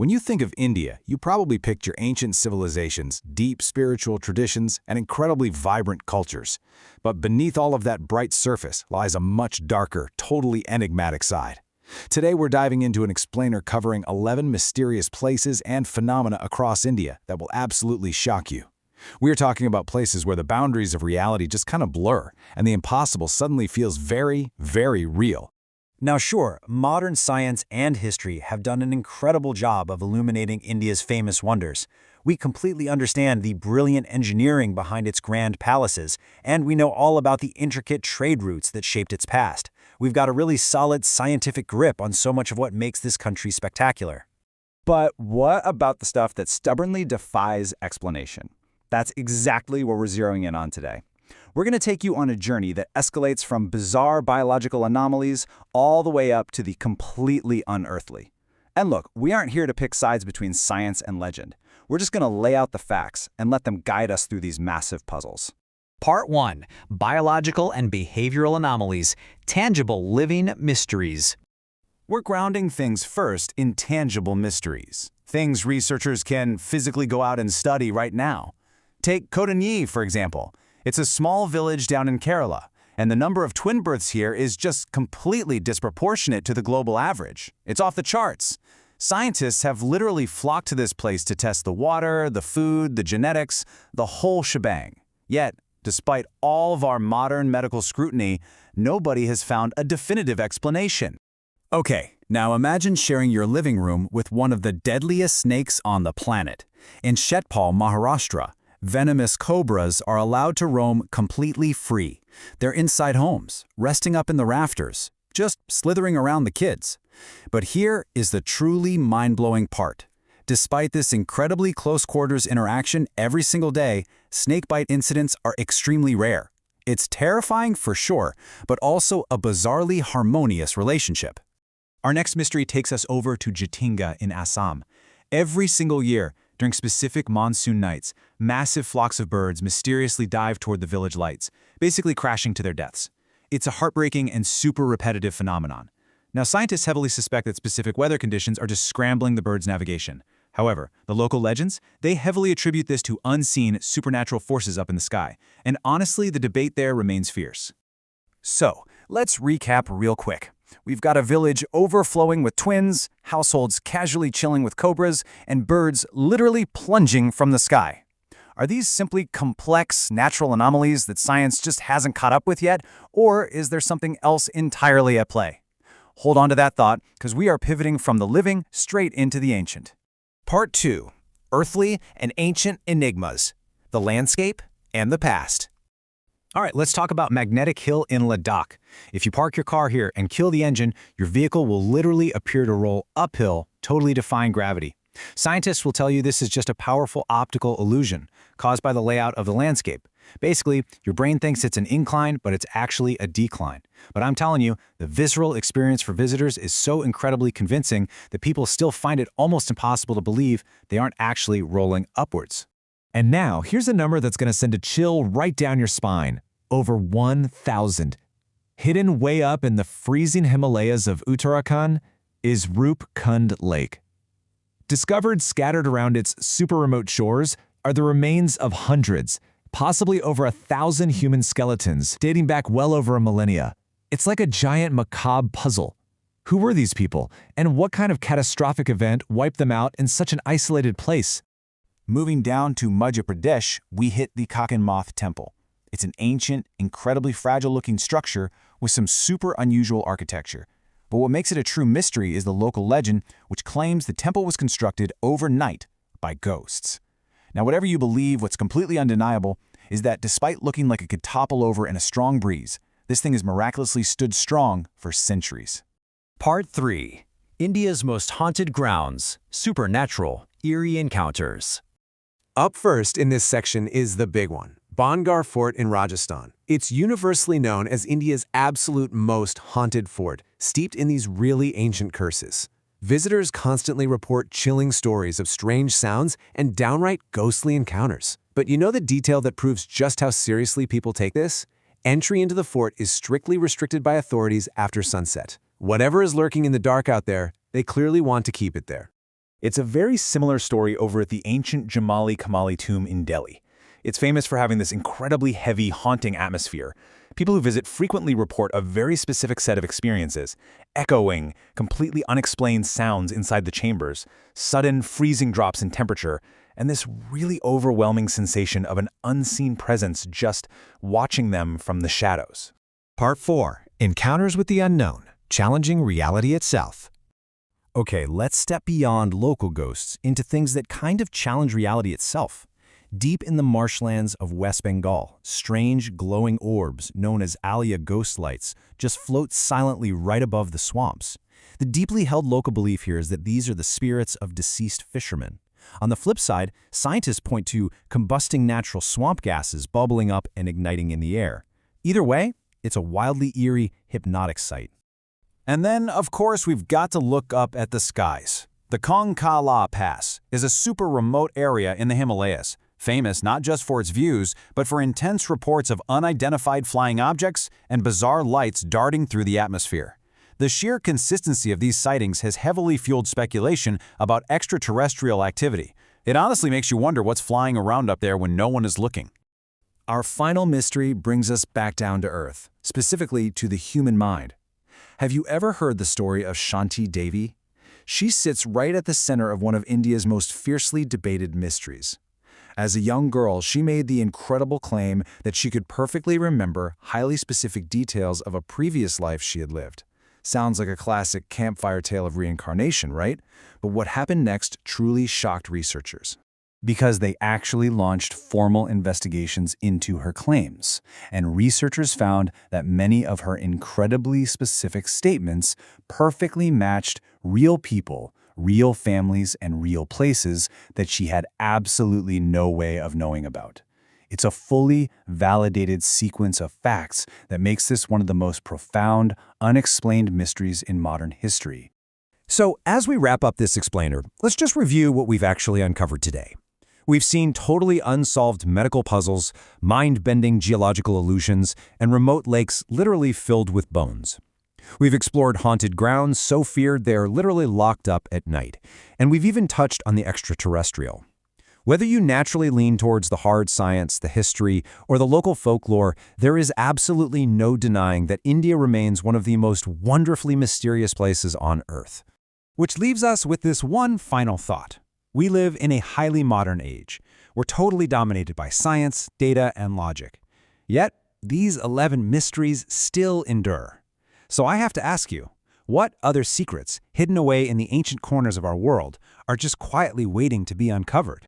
When you think of India, you probably picture ancient civilizations, deep spiritual traditions, and incredibly vibrant cultures. But beneath all of that bright surface lies a much darker, totally enigmatic side. Today we're diving into an explainer covering 11 mysterious places and phenomena across India that will absolutely shock you. We're talking about places where the boundaries of reality just kind of blur, and the impossible suddenly feels very, very real. Now sure, modern science and history have done an incredible job of illuminating India's famous wonders. We completely understand the brilliant engineering behind its grand palaces, and we know all about the intricate trade routes that shaped its past. We've got a really solid scientific grip on so much of what makes this country spectacular. But what about the stuff that stubbornly defies explanation? That's exactly what we're zeroing in on today. We're going to take you on a journey that escalates from bizarre biological anomalies all the way up to the completely unearthly. And look, we aren't here to pick sides between science and legend. We're just going to lay out the facts and let them guide us through these massive puzzles. Part 1. Biological and Behavioral Anomalies, Tangible Living Mysteries. We're grounding things first in tangible mysteries, things researchers can physically go out and study right now. Take Kodanyi, for example. It's a small village down in Kerala, and the number of twin births here is just completely disproportionate to the global average. It's off the charts. Scientists have literally flocked to this place to test the water, the food, the genetics, the whole shebang. Yet, despite all of our modern medical scrutiny, nobody has found a definitive explanation. Okay, now imagine sharing your living room with one of the deadliest snakes on the planet. In Shetpal, Maharashtra, venomous cobras are allowed to roam completely free. They're inside homes, resting up in the rafters, just slithering around the kids. But here is the truly mind-blowing part. Despite this incredibly close-quarters interaction every single day, snakebite incidents are extremely rare. It's terrifying for sure, but also a bizarrely harmonious relationship. Our next mystery takes us over to Jatinga in Assam. Every single year, during specific monsoon nights, massive flocks of birds mysteriously dive toward the village lights, basically crashing to their deaths. It's a heartbreaking and super repetitive phenomenon. Now, scientists heavily suspect that specific weather conditions are just scrambling the birds' navigation. However, the local legends, they heavily attribute this to unseen supernatural forces up in the sky, and honestly, the debate there remains fierce. So, let's recap real quick. We've got a village overflowing with twins, households casually chilling with cobras, and birds literally plunging from the sky. Are these simply complex natural anomalies that science just hasn't caught up with yet, or is there something else entirely at play? Hold on to that thought, because we are pivoting from the living straight into the ancient. Part 2. Earthly and Ancient Enigmas, the Landscape and the Past. All right, let's talk about Magnetic Hill in Ladakh. If you park your car here and kill the engine, your vehicle will literally appear to roll uphill, totally defying gravity. Scientists will tell you this is just a powerful optical illusion caused by the layout of the landscape. Basically, your brain thinks it's an incline, but it's actually a decline. But I'm telling you, the visceral experience for visitors is so incredibly convincing that people still find it almost impossible to believe they aren't actually rolling upwards. And now, here's a number that's going to send a chill right down your spine. Over 1,000. Hidden way up in the freezing Himalayas of Uttarakhand is Roopkund Lake. Discovered scattered around its super remote shores are the remains of hundreds, possibly over 1,000 human skeletons dating back well over a millennia. It's like a giant macabre puzzle. Who were these people, and what kind of catastrophic event wiped them out in such an isolated place? Moving down to Madhya Pradesh, we hit the Kakinmoth Temple. It's an ancient, incredibly fragile-looking structure with some super unusual architecture. But what makes it a true mystery is the local legend, which claims the temple was constructed overnight by ghosts. Now, whatever you believe, what's completely undeniable is that despite looking like it could topple over in a strong breeze, this thing has miraculously stood strong for centuries. Part 3. India's Most Haunted Grounds, Supernatural, Eerie Encounters. Up first in this section is the big one, Bangar Fort in Rajasthan. It's universally known as India's absolute most haunted fort, steeped in these really ancient curses. Visitors constantly report chilling stories of strange sounds and downright ghostly encounters. But you know the detail that proves just how seriously people take this? Entry into the fort is strictly restricted by authorities after sunset. Whatever is lurking in the dark out there, they clearly want to keep it there. It's a very similar story over at the ancient Jamali Kamali tomb in Delhi. It's famous for having this incredibly heavy, haunting atmosphere. People who visit frequently report a very specific set of experiences: echoing, completely unexplained sounds inside the chambers, sudden freezing drops in temperature, and this really overwhelming sensation of an unseen presence just watching them from the shadows. Part 4. Encounters with the Unknown, Challenging Reality Itself. Okay, let's step beyond local ghosts into things that kind of challenge reality itself. Deep in the marshlands of West Bengal, strange glowing orbs known as Alia ghost lights just float silently right above the swamps. The deeply held local belief here is that these are the spirits of deceased fishermen. On the flip side, scientists point to combusting natural swamp gases bubbling up and igniting in the air. Either way, it's a wildly eerie, hypnotic sight. And then, of course, we've got to look up at the skies. The Kongkala Pass is a super remote area in the Himalayas, famous not just for its views, but for intense reports of unidentified flying objects and bizarre lights darting through the atmosphere. The sheer consistency of these sightings has heavily fueled speculation about extraterrestrial activity. It honestly makes you wonder what's flying around up there when no one is looking. Our final mystery brings us back down to Earth, specifically to the human mind. Have you ever heard the story of Shanti Devi? She sits right at the center of one of India's most fiercely debated mysteries. As a young girl, she made the incredible claim that she could perfectly remember highly specific details of a previous life she had lived. Sounds like a classic campfire tale of reincarnation, right? But what happened next truly shocked researchers, because they actually launched formal investigations into her claims, and researchers found that many of her incredibly specific statements perfectly matched real people, real families, and real places that she had absolutely no way of knowing about. It's a fully validated sequence of facts that makes this one of the most profound, unexplained mysteries in modern history. So, as we wrap up this explainer, let's just review what we've actually uncovered today. We've seen totally unsolved medical puzzles, mind-bending geological illusions, and remote lakes literally filled with bones. We've explored haunted grounds so feared they're literally locked up at night. And we've even touched on the extraterrestrial. Whether you naturally lean towards the hard science, the history, or the local folklore, there is absolutely no denying that India remains one of the most wonderfully mysterious places on Earth. Which leaves us with this one final thought. We live in a highly modern age. We're totally dominated by science, data, and logic. Yet, these 11 mysteries still endure. So I have to ask you, what other secrets, hidden away in the ancient corners of our world, are just quietly waiting to be uncovered?